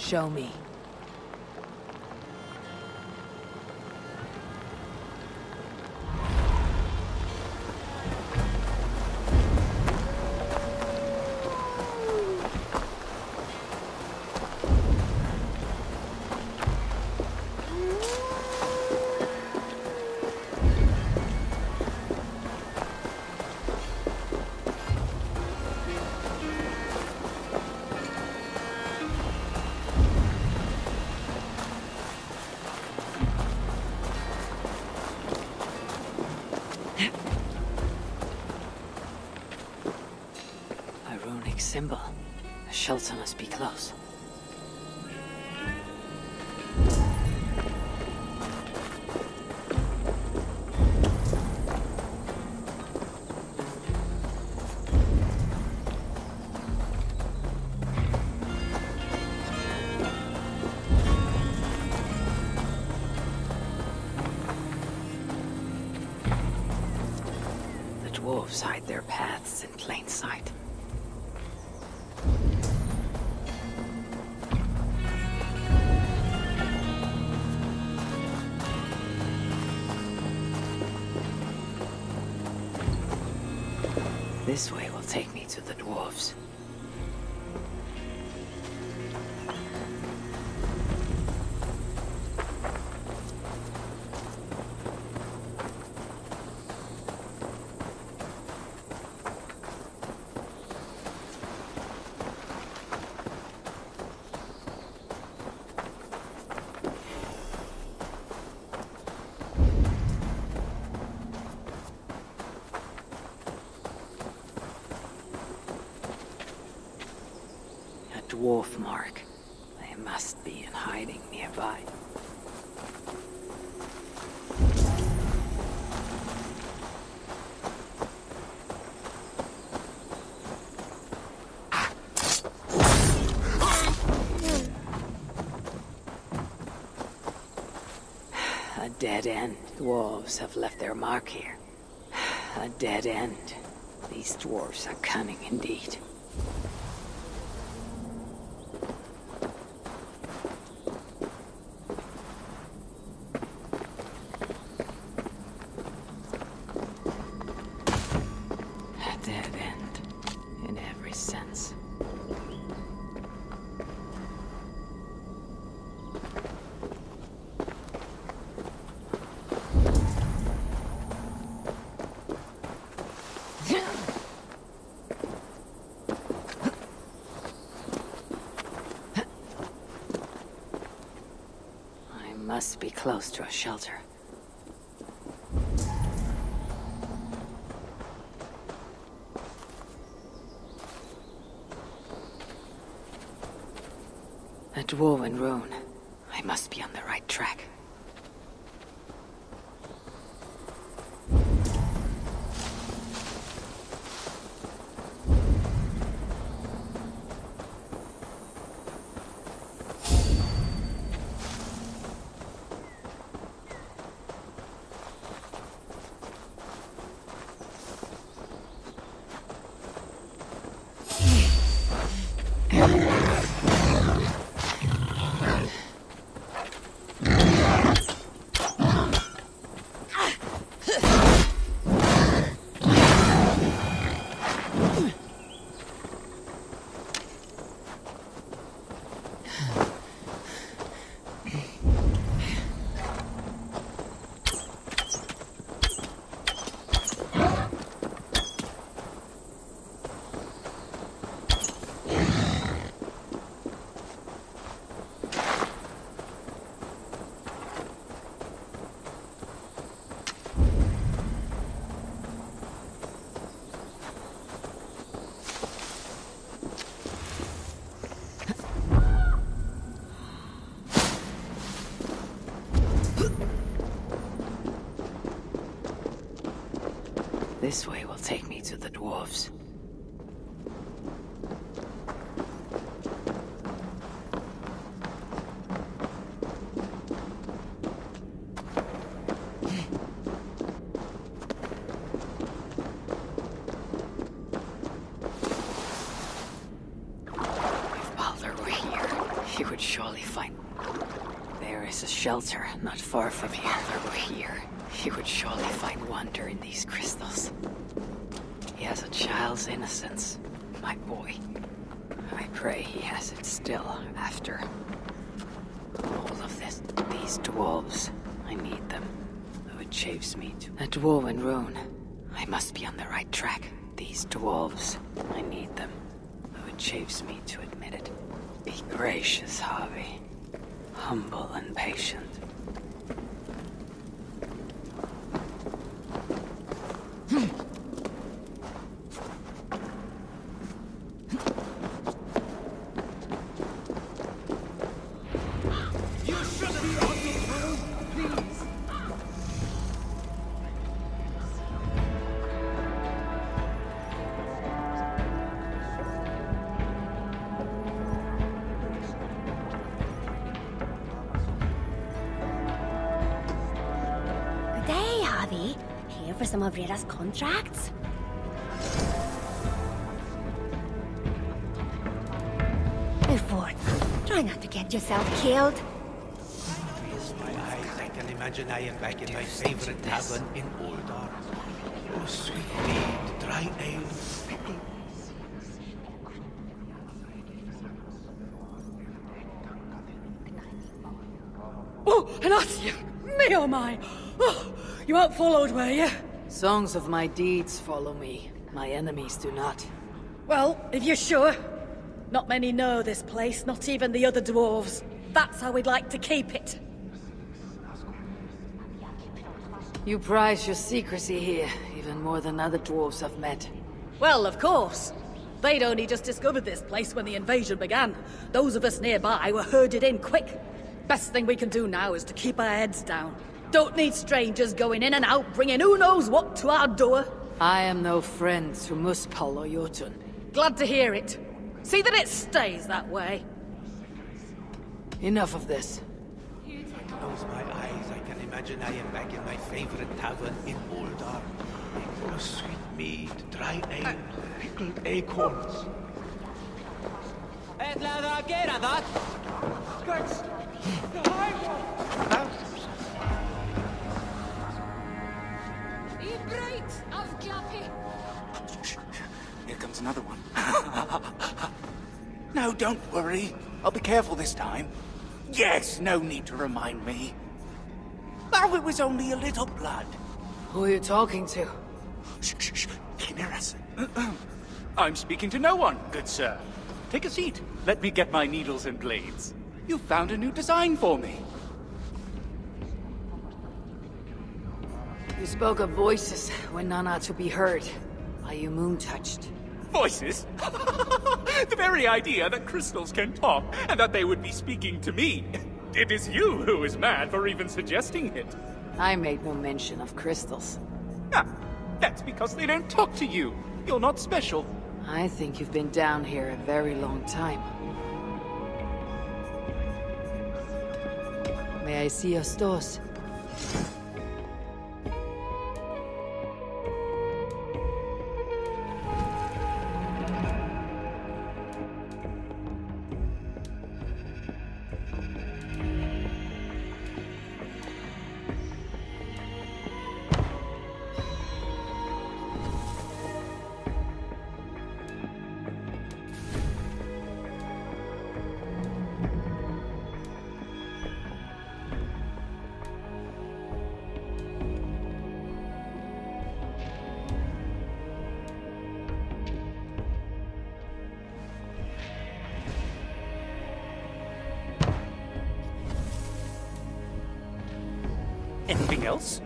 Show me. Symbol. The shelter must be close. The dwarves hide their paths in plain sight. This way will take me to the dwarves. Dwarf mark. They must be in hiding nearby. A dead end. Dwarves have left their mark here. A dead end. These dwarves are cunning indeed. Must be close to a shelter. A dwarven rune. I must be on the right track. This way will take me to the dwarves. If Baldur were here, he would show is a shelter not far from here. If I were here, he would surely find wonder in these crystals. He has a child's innocence, my boy. I pray he has it still after all of this. These dwarves, I need them. Though it chafes me to... A dwarven rune. I must be on the right track. These dwarves, I need them. Though it chafes me to admit it. Be gracious, Harvey. Humble and patient. Here for some of Rita's contracts? Move forward. Try not to get yourself killed. With my eyes, I can imagine I am back in my favorite tavern in Oldar. Oh, sweet mead, dry ale, pickle. Oh, Anasia! Me oh my! Oh, you weren't followed, were you? Songs of my deeds follow me. My enemies do not. Well, if you're sure. Not many know this place, not even the other dwarves. That's how we'd like to keep it. You prize your secrecy here, even more than other dwarves I've met. Well, of course. They'd only just discovered this place when the invasion began. Those of us nearby were herded in quick. Best thing we can do now is to keep our heads down. Don't need strangers going in and out, bringing who knows what to our door. I am no friend to Muspel or Jotun. Glad to hear it. See that it stays that way. Enough of this. Close my eyes, I can imagine I am back in my favorite tavern in Oldar. Oh, sweet mead, dry ale, pickled acorns. Here comes another one. No, don't worry. I'll be careful this time. Yes, no need to remind me. Oh, it was only a little blood. Who are you talking to? Shh, shh, shh. He can hear us. I'm speaking to no one, good sir. Take a seat. Let me get my needles and blades. You found a new design for me. You spoke of voices when none are to be heard. Are you moon-touched? Voices? The very idea that crystals can talk, and that they would be speaking to me. It is you who is mad for even suggesting it. I made no mention of crystals. Ah, that's because they don't talk to you. You're not special. I think you've been down here a very long time. May I see your stores? Anything else?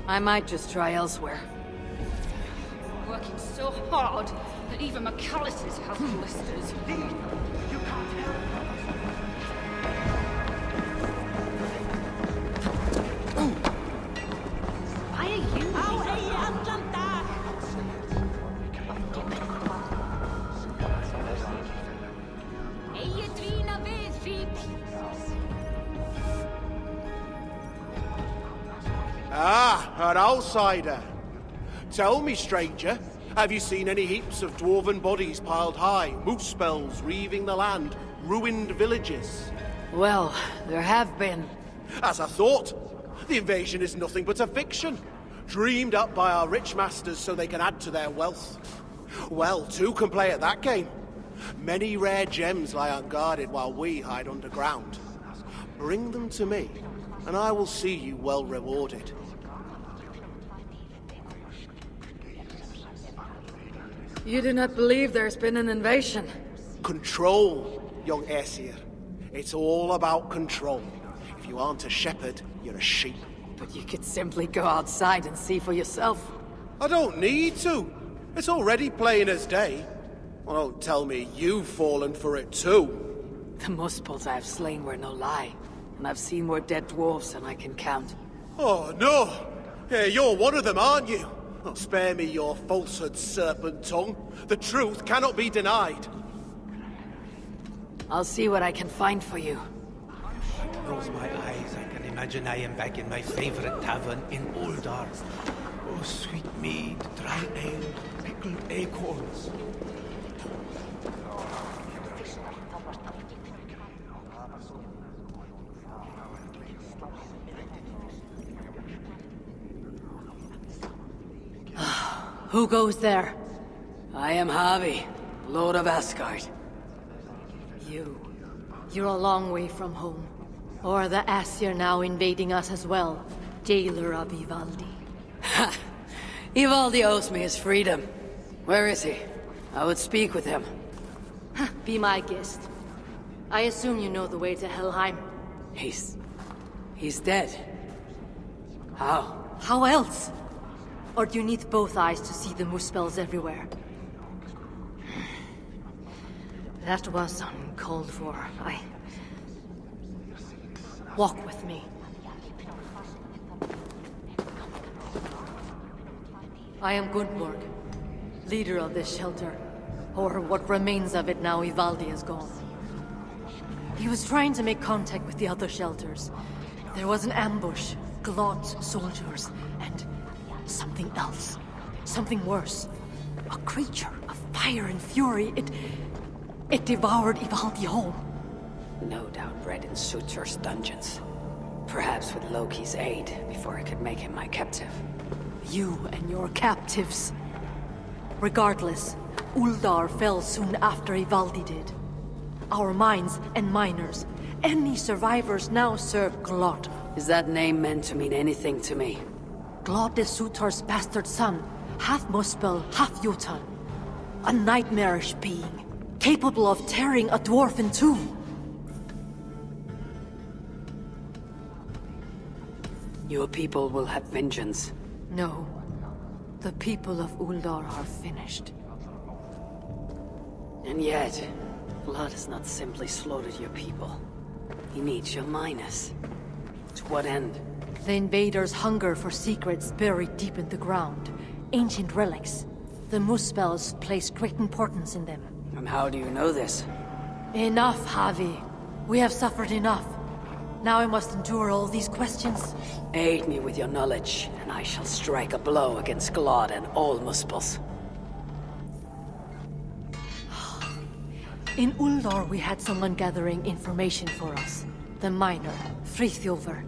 I might just try elsewhere. Working so hard that even McAllister's has blisters. You can't help. Why are you? Ah, an outsider. Tell me, stranger, have you seen any heaps of dwarven bodies piled high, moose spells reaving the land, ruined villages? Well, there have been. As I thought. The invasion is nothing but a fiction. Dreamed up by our rich masters so they can add to their wealth. Well, two can play at that game. Many rare gems lie unguarded while we hide underground. Bring them to me, and I will see you well rewarded. You do not believe there's been an invasion? Control, young Aesir. It's all about control. If you aren't a shepherd, you're a sheep. But you could simply go outside and see for yourself. I don't need to. It's already plain as day. Well, don't tell me you've fallen for it too. The Muspels I have slain were no lie. And I've seen more dead dwarves than I can count. Oh, no! Yeah, you're one of them, aren't you? Oh, spare me your falsehood, serpent tongue. The truth cannot be denied. I'll see what I can find for you. Close my eyes, I can imagine I am back in my favorite tavern in Uldar. Oh, sweet mead, dry ale, pickled acorns. Who goes there? I am Havi, Lord of Asgard. You're a long way from home. Or the Aesir now invading us as well. Jailer of Ivaldi. Ha! Ivaldi owes me his freedom. Where is he? I would speak with him. Be my guest. I assume you know the way to Helheim. He's dead. How? How else? Or do you need both eyes to see the Muspels everywhere? That was uncalled for. Walk with me. I am Gundborg, leader of this shelter. Or what remains of it now Ivaldi is gone. He was trying to make contact with the other shelters. There was an ambush, Glot soldiers, and something else. Something worse. A creature of fire and fury. It devoured Ivaldi whole. No doubt bred in Surtur's dungeons. Perhaps with Loki's aid, before I could make him my captive. You and your captives. Regardless, Uldar fell soon after Ivaldi did. Our mines and miners, any survivors now serve Glot. Is that name meant to mean anything to me? Glot is Surtur's bastard son, half Muspel, half Jotun. A nightmarish being, capable of tearing a dwarf in two. Your people will have vengeance. No. The people of Uldar are finished. And yet, Blood has not simply slaughtered your people. He needs your miners. To what end? The invaders hunger for secrets buried deep in the ground. Ancient relics. The Muspels place great importance in them. And how do you know this? Enough, Havi. We have suffered enough. Now I must endure all these questions. Aid me with your knowledge, and I shall strike a blow against Glod and all Muspels. In Uldar, we had someone gathering information for us. The miner, Frithjofr.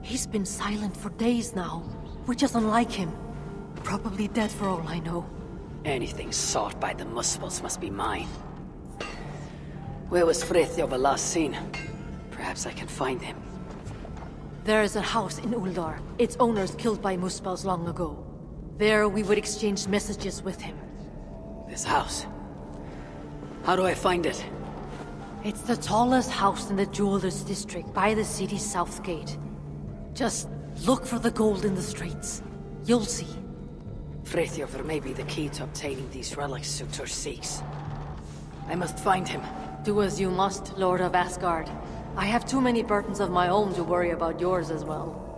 He's been silent for days now, which is unlike him. Probably dead for all I know. Anything sought by the Muspels must be mine. Where was Frithjofr last seen? Perhaps I can find him. There is a house in Uldar. Its owners killed by Muspels long ago. There we would exchange messages with him. This house? How do I find it? It's the tallest house in the Jewelers District by the city's south gate. Just look for the gold in the streets. You'll see. Frithjofr may be the key to obtaining these relics Surtur seeks. I must find him. Do as you must, Lord of Asgard. I have too many burdens of my own to worry about yours as well.